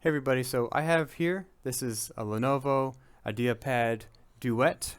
Hey everybody, so I have here, this is a Lenovo Ideapad Duet.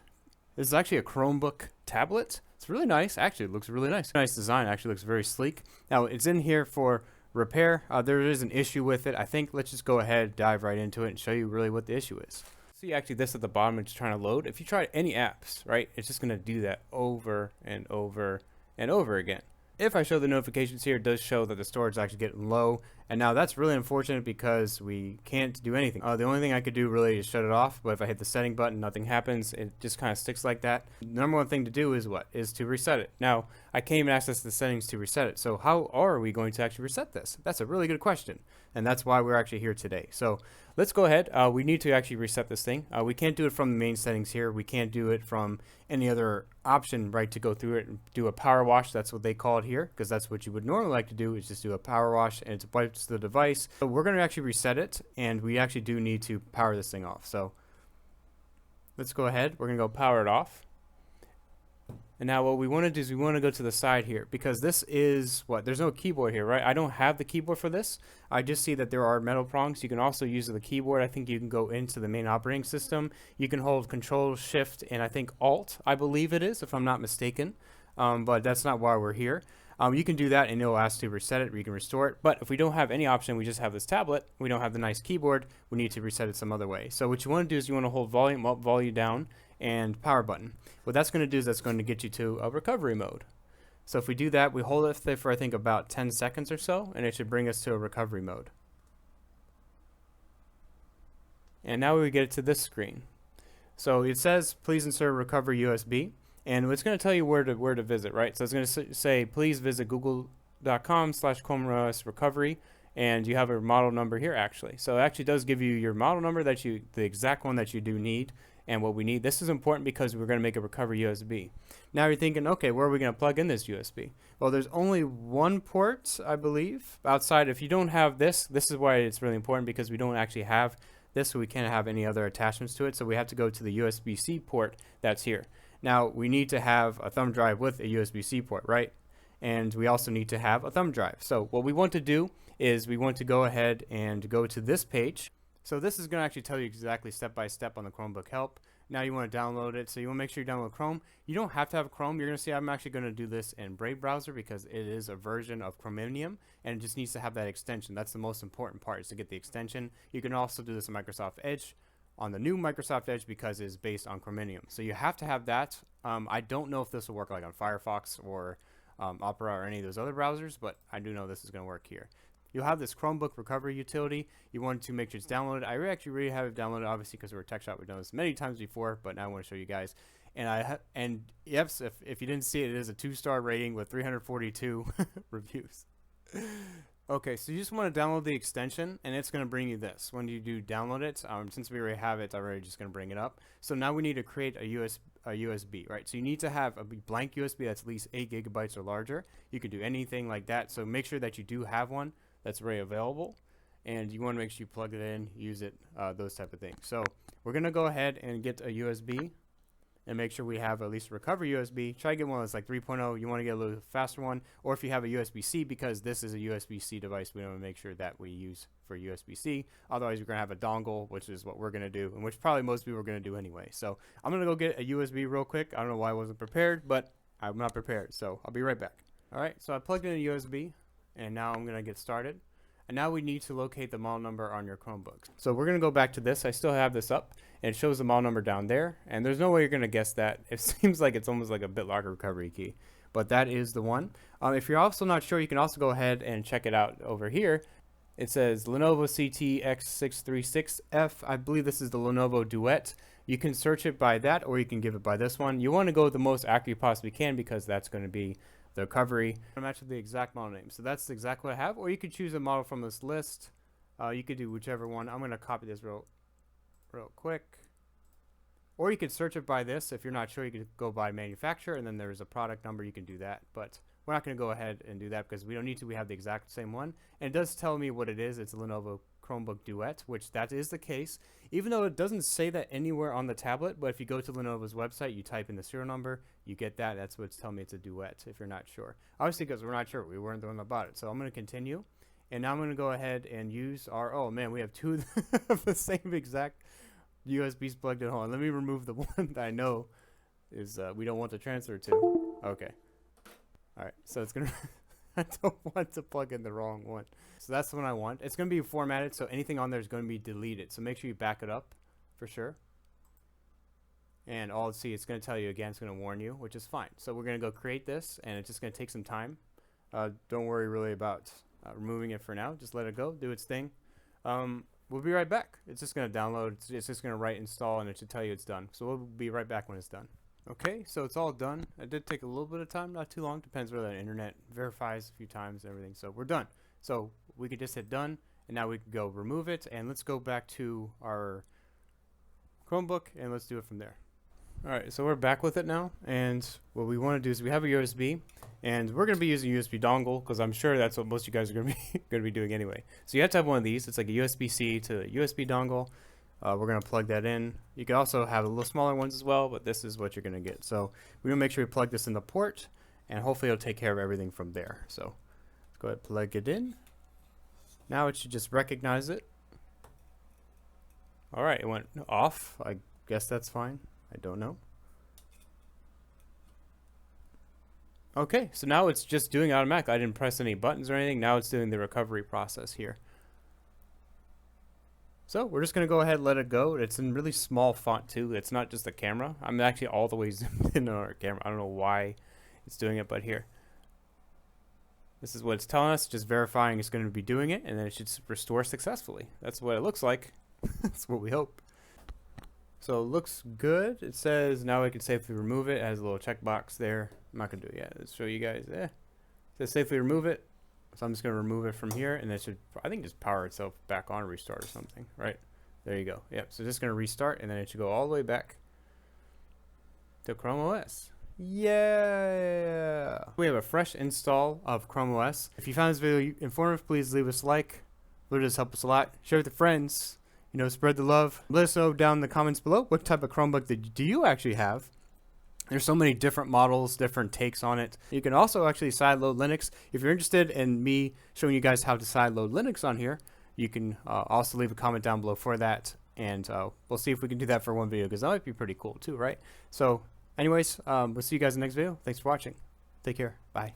This is actually a Chromebook tablet. It's really nice, actually it looks really nice. Nice design, actually looks very sleek. Now it's in here for repair. There is an issue with it. I think let's just go ahead, dive right into it and show you really what the issue is. See actually this at the bottom, it's trying to load. If you try any apps, right, it's just gonna do that over and over and over again. If I show the notifications here, it does show that the storage is actually getting low. And now that's really unfortunate because we can't do anything. The only thing I could do really is shut it off. But if I hit the setting button, nothing happens. It just kind of sticks like that. The number one thing to do is what? Is to reset it. Now, I can't even access the settings to reset it. So how are we going to actually reset this? That's a really good question. And that's why we're actually here today. So let's go ahead. We need to actually reset this thing. We can't do it from the main settings here. We can't do it from any other option, right, to go through it and do a power wash. That's what they call it here, because that's what you would normally like to do, is just do a power wash and it wipes the device. So we're going to actually reset it, and we actually do need to power this thing off. So let's go ahead. We're going to go power it off. And now what we want to do is we want to go to the side here, because this is what, there's no keyboard here, right? I don't have the keyboard for this. I just see that there are metal prongs. You can also use the keyboard. I think you can go into the main operating system. You can hold Control, Shift, and I think Alt, I believe it is, if I'm not mistaken. But that's not why we're here. You can do that and it'll ask to reset it, or you can restore it. But if we don't have any option, we just have this tablet, we don't have the nice keyboard, we need to reset it some other way. So what you want to do is you want to hold volume up, volume down, and power button. What that's going to do is that's going to get you to a recovery mode. So if we do that, we hold it for I think about 10 seconds or so, and it should bring us to a recovery mode. And now we get to this screen. So it says, please insert recovery USB. And it's going to tell you where to visit, right? So it's going to say, please visit google.com/ChromeOS recovery, and you have a model number here actually. So it actually does give you your model number, that the exact one that you do need, and what we need. This is important because we're going to make a recovery USB. Now you're thinking, okay, where are we going to plug in this USB? Well, there's only one port, I believe, outside. If you don't have this is why it's really important, because we don't actually have this, so we can't have any other attachments to it. So we have to go to the USB-C port that's here. Now, we need to have a thumb drive with a USB-C port, right? And we also need to have a thumb drive. So what we want to do is we want to go ahead and go to this page. So this is going to actually tell you exactly step by step on the Chromebook help. Now you want to download it. So you want to make sure you download Chrome. You don't have to have Chrome. You're going to see I'm actually going to do this in Brave browser because it is a version of Chromium, and it just needs to have that extension. That's the most important part, is to get the extension. You can also do this in Microsoft Edge, on the new Microsoft Edge, because it's based on Chromium. So you have to have that. I don't know if this will work like on Firefox or Opera or any of those other browsers, but I do know this is going to work here. You'll have this Chromebook recovery utility. You want to make sure it's downloaded. I actually really have it downloaded, obviously, because we're a tech shop. We've done this many times before, but now I want to show you guys. And yes, if you didn't see it, it is a 2-star rating with 342 reviews. Okay, so you just want to download the extension, and it's going to bring you this. When you do download it, since we already have it, I'm already just going to bring it up. So now we need to create a USB, right? So you need to have a blank USB that's at least 8 gigabytes or larger. You could do anything like that. So make sure that you do have one that's already available, and you want to make sure you plug it in, use it, those type of things. So we're going to go ahead and get a USB and make sure we have at least a recovery USB. Try to get one that's like 3.0. You want to get a little faster one, or if you have a USB-C, because this is a USB-C device, we want to make sure that we use for USB-C. Otherwise, you're going to have a dongle, which is what we're going to do, and which probably most people are going to do anyway. So I'm going to go get a USB real quick. I don't know why I wasn't prepared, but I'm not prepared, so I'll be right back. All right, so I plugged in a USB, and now I'm going to get started. And now we need to locate the model number on your Chromebook. So we're going to go back to this. I still have this up, and it shows the model number down there. And there's no way you're going to guess that. It seems like it's almost like a BitLocker recovery key. But that is the one. If you're also not sure, you can also go ahead and check it out over here. It says Lenovo CTX636F. I believe this is the Lenovo Duet. You can search it by that, or you can give it by this one. You want to go with the most accurate you possibly can, because that's going to be the recovery. I'm match with the exact model name. So that's exactly what I have. Or you could choose a model from this list. You could do whichever one. I'm going to copy this real quick. Or you could search it by this. If you're not sure, you could go by manufacturer, and then there's a product number. You can do that. But we're not going to go ahead and do that because we don't need to. We have the exact same one. And it does tell me what it is. It's a Lenovo Chromebook Duet, which that is the case, even though it doesn't say that anywhere on the tablet. But if you go to Lenovo's website, you type in the serial number, you get that. That's what's telling me it's a Duet, if you're not sure. Obviously, because we're not sure, we weren't the one that bought it. So I'm going to continue, And now I'm going to go ahead and use our, oh man, we have two of the same exact USBs plugged in. Hold on, let me remove the one that I know is we don't want to transfer to. Okay. All right, so it's going to, I don't want to plug in the wrong one. So that's the one I want. It's going to be formatted, so anything on there is going to be deleted. So make sure you back it up for sure. And see, it's going to tell you again, it's going to warn you, which is fine. So we're going to go create this, and it's just going to take some time. Don't worry really about removing it for now. Just let it go, do its thing. We'll be right back. It's just going to download. It's just going to write install, and it should tell you it's done. So we'll be right back when it's done. Okay, so it's all done. It did take a little bit of time, not too long. Depends whether the internet verifies a few times and everything. So we're done. So we could just hit done, and now we can go remove it. And let's go back to our Chromebook, and let's do it from there. All right, so we're back with it now, and what we want to do is we have a USB, and we're going to be using a USB dongle because I'm sure that's what most of you guys are going to be doing anyway. So you have to have one of these. It's like a USB-C to USB dongle. We're going to plug that in. You can also have a little smaller ones as well, but this is what you're going to get. So we're going to make sure we plug this in the port, and hopefully it'll take care of everything from there. So let's go ahead and plug it in. Now it should just recognize it. All right, it went off. I guess that's fine. I don't know. Okay, so now it's just doing automatic. I didn't press any buttons or anything. Now it's doing the recovery process here. So we're just going to go ahead and let it go. It's in really small font too. It's not just the camera. I'm actually all the way zoomed in on our camera. I don't know why it's doing it, but here. This is what it's telling us, just verifying it's going to be doing it, and then it should restore successfully. That's what it looks like. That's what we hope. So it looks good. It says now we can safely remove it. It has a little checkbox there. I'm not going to do it yet. Let's show you guys. It says safely remove it. So I'm just going to remove it from here, and it should, I think, just power itself back on, restart or something. Right? There you go. Yep. So just going to restart, and then it should go all the way back to Chrome OS. Yeah. We have a fresh install of Chrome OS. If you found this video informative, please leave us a like. It would just help us a lot. Share with your friends. You know, spread the love. Let us know down in the comments below what type of Chromebook do you actually have. There's so many different models, different takes on it. You can also actually sideload Linux. If you're interested in me showing you guys how to sideload Linux on here, you can also leave a comment down below for that. And we'll see if we can do that for one video, because that might be pretty cool too, right? So anyways, we'll see you guys in the next video. Thanks for watching. Take care. Bye.